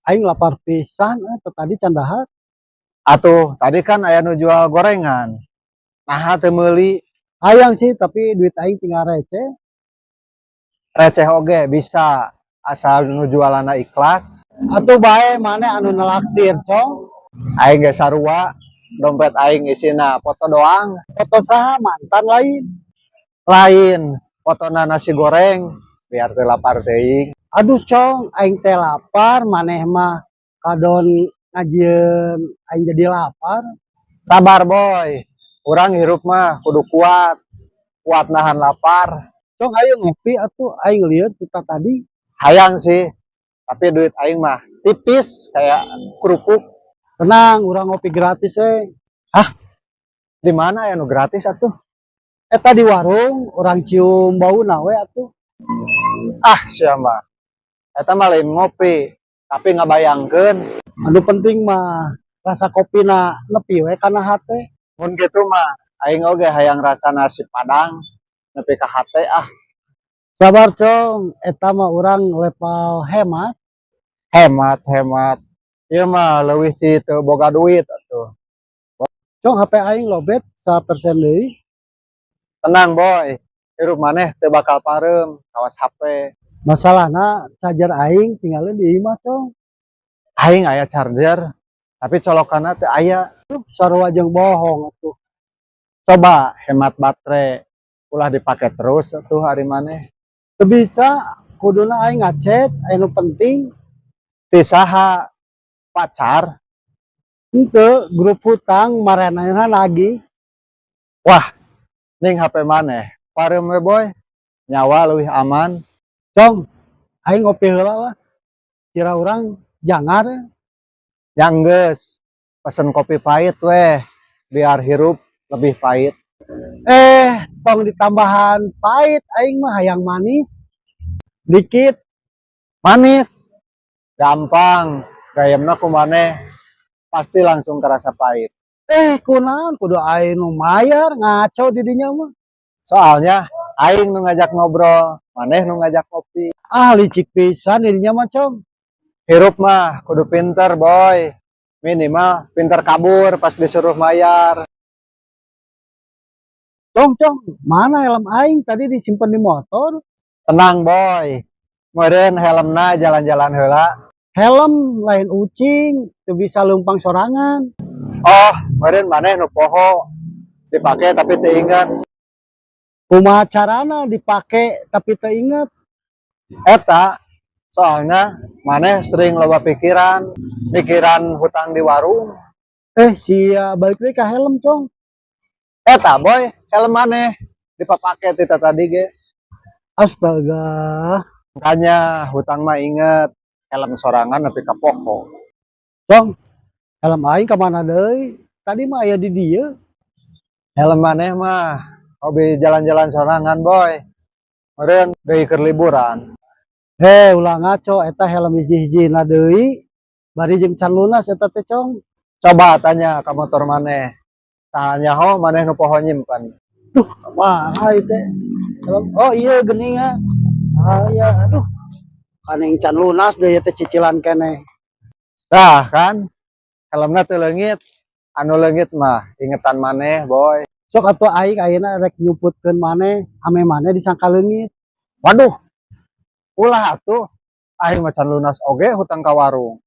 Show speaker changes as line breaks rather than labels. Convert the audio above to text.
Aing lapar pisan tadi candahat.
Atuh, tadi kan aya nu jual gorengan. Nah, teu meuli,
Hayang sih tapi duit aing tinggal receh.
receh oge bisa asal nu jualanna ikhlas.
Atuh bae mana anu nelaktir, Cong.
Aing ge sarua, dompet aing isina foto doang.
Foto saha mantan lain.
Lain, fotona nasi goreng, biar teu lapar teuing.
Aduh, Cong, aing teh lapar, maneh mah kadon ngajieun aing jadi lapar.
Sabar boy, urang hirup mah kudu kuat, kuat nahan lapar.
Cong, ayo ngopi atuh aing lieur kita tadi.
Hayang sih, tapi duit aing mah tipis kayak kerupuk.
Tenang, urang ngopi gratis we.
Hah, di mana ya nu gratis atuh?
Eta di warung, orang cium bauna we atuh.
Ah, siapa? Eta mah lain ngopi, tapi ngabayangkeun
Anu penting mah rasa kopina nepi we kana hate.
mun kitu mah aing oge hayang rasa nasi padang nepi ka hate ah.
Sabar, Cong, eta mah urang level hemat.
Hemat. Ieu mah leuwih ti teu boga duit atuh.
Cong, HP aing lobet 1% deui.
Tenang boy, hirup maneh teu bakal pareum kawas HP.
Masalahna charger aing tinggalin di imah, Cong.
Aing aya charger, tapi colokanna teu aya.
Sarua jeung bohong atuh.
Coba hemat baterai, ulah dipake terus atuh hari maneh.
Teu bisa, kuduna aing ngacet, anu penting.
Ti saha? Pacar?
Henteu grup hutang marenehna lagi.
Wah, ning HP maneh. Pareum we boy, nyawa leuwih aman.
Cong, aing ngopi heula lah. Kira urang jangar.
Yang geus, pesen kopi pahit weh, biar hirup lebih pahit.
Tong ditambahan pahit aing mah hayang manis. Dikit.
Manis, gampang, gayemna kumaneh, pasti langsung terasa pahit.
Kunaon kudu aing nu mayar ngaco di dinya mah.
Soalnya, aing nu ngajak ngobrol, maneh nu ngajak kopi.
Licik pisan di dinya mah, Cong.
Hirup mah kudu pinter boy, minimal pinter kabur pas disuruh mayar.
Cong, mana helm aing tadi disimpan di motor?
Tenang boy, meureun helmna jalan-jalan heula.
Helm lain ucing, teu bisa leumpang sorangan.
Oh, meureun maneh nu poho, dipake tapi teu inget.
Kumaha carana dipake tapi teu inget.
Eta, soalnya maneh sering loba pikiran, mikiran hutang di warung.
Sia balik deui ka helm, Cong.
Eta boy, helm maneh dipapake tita tadi ge.
Astaga.
Makanya hutang mah inget, helm sorangan nepi ka poho.
Cong, helm aing ka mana deui? Tadi mah aya di dieu.
Helm maneh mah hobi jalan-jalan sorangan boy. Meureun deui keur liburan.
Ulah ngaco eta helm hiji-hijina deui. Bari jeung can lunas eta teh, Cong.
Coba tanya ka motor maneh. Tanya ho maneh nu poho nyimpen.
Mana itu? Oh iya geningan. Iya, aduh. Kaneng can lunas deh teh cicilan kene.
Dah kan, helmna teu leungit. Anu leungit mah ingetan maneh boy.
Sok atuh aing ayeuna rek nyumputkeun maneh, ame maneh disangka leungit.
Waduh, ulah atuh. Aing macan lunas oge hutang ka warung.